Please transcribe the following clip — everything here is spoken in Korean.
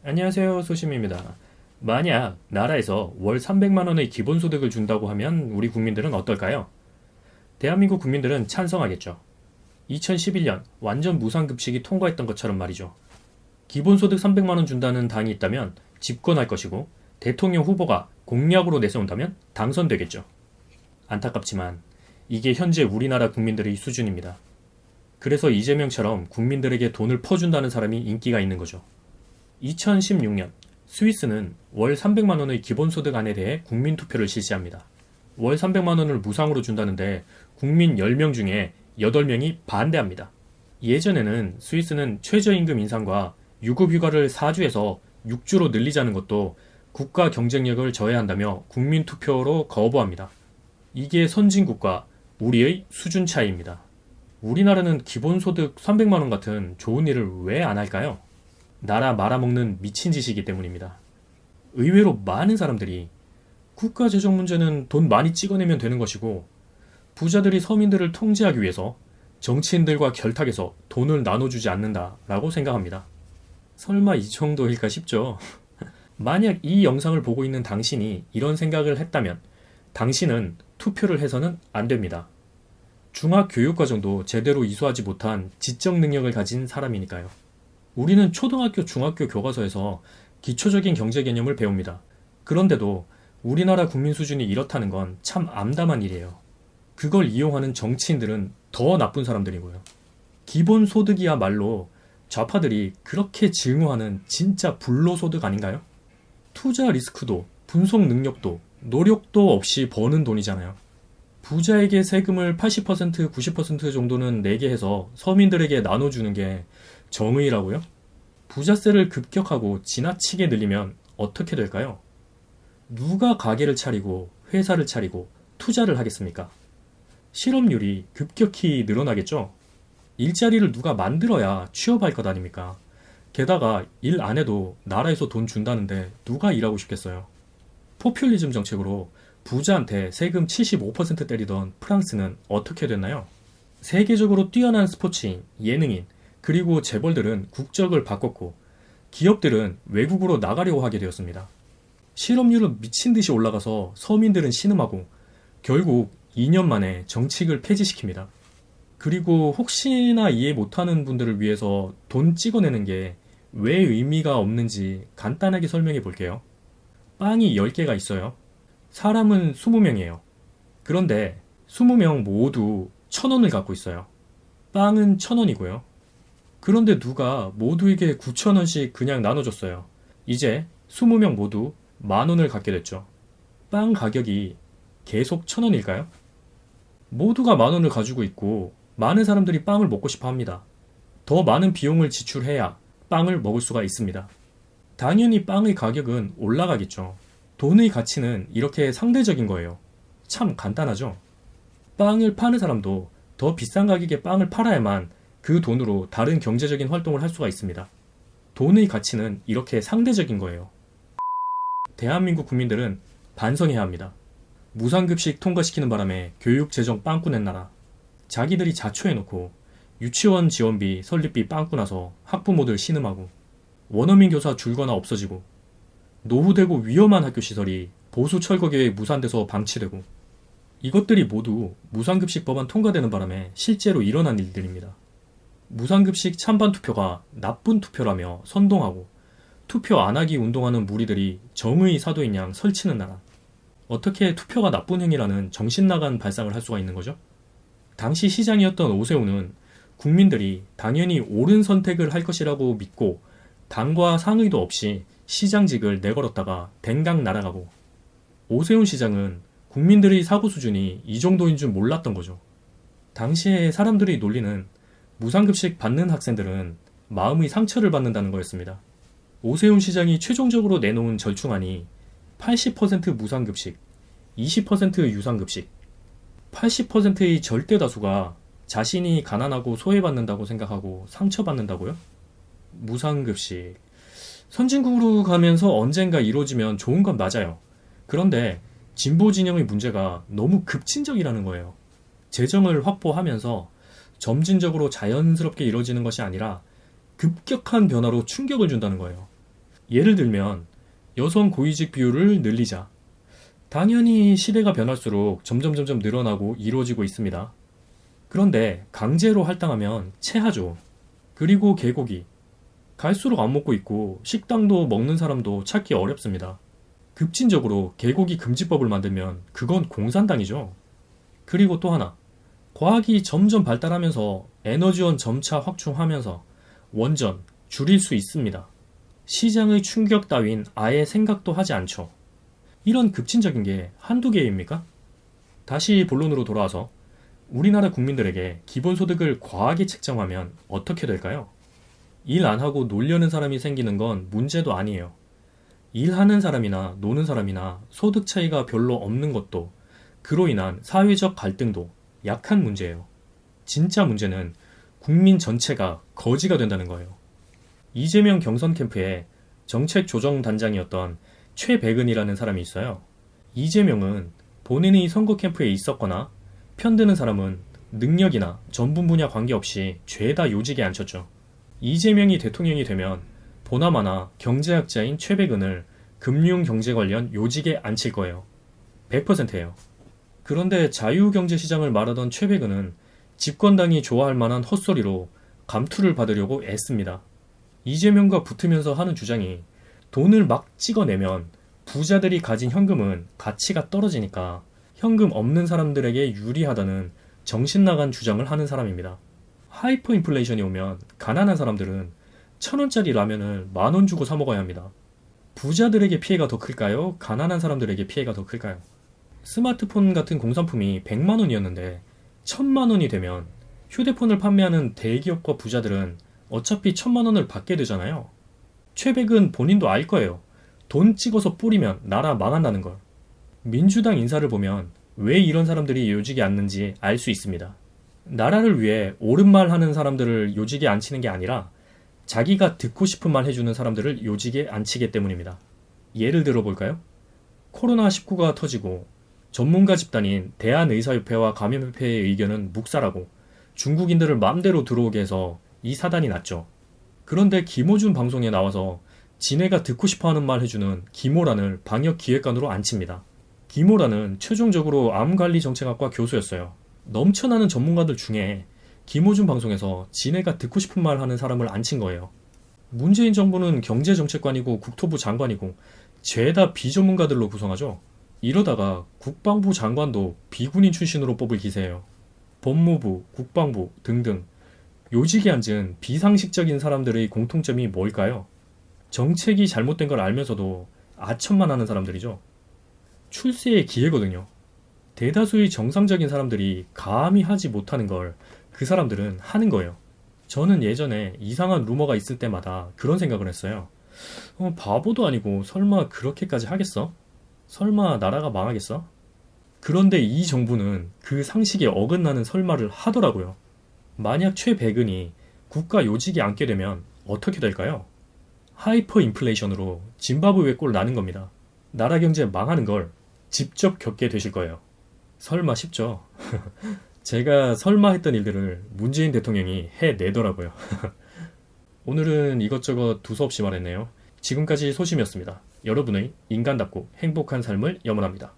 안녕하세요, 소심입니다. 만약 나라에서 월 300만 원의 기본소득을 준다고 하면 우리 국민들은 어떨까요? 대한민국 국민들은 찬성하겠죠. 2011년 완전 무상급식이 통과했던 것처럼 말이죠. 기본소득 300만 원 준다는 당이 있다면 집권할 것이고 대통령 후보가 공약으로 내세운다면 당선되겠죠. 안타깝지만 이게 현재 우리나라 국민들의 수준입니다. 그래서 이재명처럼 국민들에게 돈을 퍼준다는 사람이 인기가 있는 거죠. 2016년 스위스는 월 300만 원의 기본소득안에 대해 국민투표를 실시합니다. 월 300만 원을 무상으로 준다는데 국민 10명 중에 8명이 반대합니다. 예전에는 스위스는 최저임금 인상과 유급휴가를 4주에서 6주로 늘리자는 것도 국가 경쟁력을 저해한다며 국민투표로 거부합니다. 이게 선진국과 우리의 수준 차이입니다. 우리나라는 기본소득 300만 원 같은 좋은 일을 왜 안 할까요? 나라 말아먹는 미친 짓이기 때문입니다. 의외로 많은 사람들이 국가 재정 문제는 돈 많이 찍어내면 되는 것이고 부자들이 서민들을 통제하기 위해서 정치인들과 결탁해서 돈을 나눠주지 않는다라고 생각합니다. 설마 이 정도일까 싶죠. 만약 이 영상을 보고 있는 당신이 이런 생각을 했다면 당신은 투표를 해서는 안 됩니다. 중학교육과정도 제대로 이수하지 못한 지적 능력을 가진 사람이니까요. 우리는 초등학교, 중학교 교과서에서 기초적인 경제 개념을 배웁니다. 그런데도 우리나라 국민 수준이 이렇다는 건 참 암담한 일이에요. 그걸 이용하는 정치인들은 더 나쁜 사람들이고요. 기본소득이야말로 좌파들이 그렇게 증오하는 진짜 불로소득 아닌가요? 투자 리스크도 분석 능력도 노력도 없이 버는 돈이잖아요. 부자에게 세금을 80%, 90% 정도는 내게 해서 서민들에게 나눠주는 게 정의라고요? 부자세를 급격하고 지나치게 늘리면 어떻게 될까요? 누가 가게를 차리고 회사를 차리고 투자를 하겠습니까? 실업률이 급격히 늘어나겠죠? 일자리를 누가 만들어야 취업할 것 아닙니까? 게다가 일 안 해도 나라에서 돈 준다는데 누가 일하고 싶겠어요? 포퓰리즘 정책으로 부자한테 세금 75% 때리던 프랑스는 어떻게 됐나요? 세계적으로 뛰어난 스포츠인, 예능인, 그리고 재벌들은 국적을 바꿨고 기업들은 외국으로 나가려고 하게 되었습니다. 실업률은 미친 듯이 올라가서 서민들은 신음하고 결국 2년 만에 정책을 폐지시킵니다. 그리고 혹시나 이해 못하는 분들을 위해서 돈 찍어내는 게 왜 의미가 없는지 간단하게 설명해 볼게요. 빵이 10개가 있어요. 사람은 20명이에요. 그런데 20명 모두 1,000원을 갖고 있어요. 빵은 1,000원이고요. 그런데 누가 모두에게 9,000원씩 그냥 나눠줬어요. 이제 20명 모두 10,000원을 갖게 됐죠. 빵 가격이 계속 1,000원일까요? 모두가 10,000원을 가지고 있고 많은 사람들이 빵을 먹고 싶어 합니다. 더 많은 비용을 지출해야 빵을 먹을 수가 있습니다. 당연히 빵의 가격은 올라가겠죠. 돈의 가치는 이렇게 상대적인 거예요. 참 간단하죠? 빵을 파는 사람도 더 비싼 가격에 빵을 팔아야만 그 돈으로 다른 경제적인 활동을 할 수가 있습니다. 돈의 가치는 이렇게 상대적인 거예요. 대한민국 국민들은 반성해야 합니다. 무상급식 통과시키는 바람에 교육재정 빵꾸 낸 나라. 자기들이 자초해놓고 유치원 지원비, 설립비 빵꾸 나서 학부모들 신음하고 원어민 교사 줄거나 없어지고 노후되고 위험한 학교 시설이 보수 철거계획 무산돼서 방치되고 이것들이 모두 무상급식 법안 통과되는 바람에 실제로 일어난 일들입니다. 무상급식 찬반 투표가 나쁜 투표라며 선동하고 투표 안 하기 운동하는 무리들이 정의 사도인 양 설치는 나라. 어떻게 투표가 나쁜 행위라는 정신나간 발상을 할 수가 있는 거죠? 당시 시장이었던 오세훈은 국민들이 당연히 옳은 선택을 할 것이라고 믿고 당과 상의도 없이 시장직을 내걸었다가 댕강 날아가고 오세훈 시장은 국민들의 사고 수준이 이 정도인 줄 몰랐던 거죠. 당시에 사람들이 논리는 무상급식 받는 학생들은 마음의 상처를 받는다는 거였습니다. 오세훈 시장이 최종적으로 내놓은 절충안이 80% 무상급식, 20% 유상급식, 80%의 절대 다수가 자신이 가난하고 소외받는다고 생각하고 상처받는다고요? 무상급식. 선진국으로 가면서 언젠가 이루어지면 좋은 건 맞아요. 그런데 진보 진영의 문제가 너무 급진적이라는 거예요. 재정을 확보하면서 점진적으로 자연스럽게 이루어지는 것이 아니라 급격한 변화로 충격을 준다는 거예요. 예를 들면 여성 고위직 비율을 늘리자. 당연히 시대가 변할수록 점점 늘어나고 이루어지고 있습니다. 그런데 강제로 할당하면 체하죠. 그리고 개고기. 갈수록 안 먹고 있고 식당도 먹는 사람도 찾기 어렵습니다. 급진적으로 개고기 금지법을 만들면 그건 공산당이죠. 그리고 또 하나. 과학이 점점 발달하면서 에너지원 점차 확충하면서 원전 줄일 수 있습니다. 시장의 충격 따윈 아예 생각도 하지 않죠. 이런 급진적인 게 한두 개입니까? 다시 본론으로 돌아와서 우리나라 국민들에게 기본소득을 과하게 책정하면 어떻게 될까요? 일 안 하고 놀려는 사람이 생기는 건 문제도 아니에요. 일하는 사람이나 노는 사람이나 소득 차이가 별로 없는 것도 그로 인한 사회적 갈등도 약한 문제예요. 진짜 문제는 국민 전체가 거지가 된다는 거예요. 이재명 경선 캠프에 정책조정단장이었던 최백은이라는 사람이 있어요. 이재명은 본인이 선거 캠프에 있었거나 편드는 사람은 능력이나 전문 분야 관계없이 죄다 요직에 앉혔죠. 이재명이 대통령이 되면 보나마나 경제학자인 최백은을 금융경제 관련 요직에 앉힐 거예요. 100%예요. 그런데 자유경제시장을 말하던 최백은은 집권당이 좋아할 만한 헛소리로 감투를 받으려고 애씁니다. 이재명과 붙으면서 하는 주장이 돈을 막 찍어내면 부자들이 가진 현금은 가치가 떨어지니까 현금 없는 사람들에게 유리하다는 정신나간 주장을 하는 사람입니다. 하이퍼 인플레이션이 오면 가난한 사람들은 1,000원짜리 라면을 10,000원 주고 사 먹어야 합니다. 부자들에게 피해가 더 클까요? 가난한 사람들에게 피해가 더 클까요? 스마트폰 같은 공산품이 100만 원이었는데 1,000만 원이 되면 휴대폰을 판매하는 대기업과 부자들은 어차피 1,000만 원을 받게 되잖아요. 최백은 본인도 알 거예요. 돈 찍어서 뿌리면 나라 망한다는 걸. 민주당 인사를 보면 왜 이런 사람들이 요직에 앉는지 알 수 있습니다. 나라를 위해 옳은 말 하는 사람들을 요직에 앉히는 게 아니라 자기가 듣고 싶은 말 해주는 사람들을 요직에 앉히기 때문입니다. 예를 들어볼까요? 코로나19가 터지고 전문가 집단인 대한의사협회와 감염협회의 의견은 묵살하고 중국인들을 마음대로 들어오게 해서 이 사단이 났죠. 그런데 김어준 방송에 나와서 지네가 듣고 싶어하는 말 해주는 김오란을 방역기획관으로 앉힙니다. 김오란은 최종적으로 암관리정책학과 교수였어요. 넘쳐나는 전문가들 중에 김어준 방송에서 지네가 듣고 싶은 말 하는 사람을 앉힌 거예요. 문재인 정부는 경제정책관이고 국토부 장관이고 죄다 비전문가들로 구성하죠. 이러다가 국방부 장관도 비군인 출신으로 뽑을 기세예요. 법무부, 국방부 등등 요직에 앉은 비상식적인 사람들의 공통점이 뭘까요? 정책이 잘못된 걸 알면서도 아첨만 하는 사람들이죠. 출세의 기회거든요. 대다수의 정상적인 사람들이 감히 하지 못하는 걸 그 사람들은 하는 거예요. 저는 예전에 이상한 루머가 있을 때마다 그런 생각을 했어요. 바보도 아니고 설마 그렇게까지 하겠어? 설마 나라가 망하겠어? 그런데 이 정부는 그 상식에 어긋나는 설마를 하더라고요. 만약 최백은이 국가 요직에 앉게 되면 어떻게 될까요? 하이퍼 인플레이션으로 짐바브웨 꼴 나는 겁니다. 나라 경제 망하는 걸 직접 겪게 되실 거예요. 설마 싶죠? 제가 설마 했던 일들을 문재인 대통령이 해내더라고요. 오늘은 이것저것 두서없이 말했네요. 지금까지 소심이었습니다. 여러분의 인간답고 행복한 삶을 염원합니다.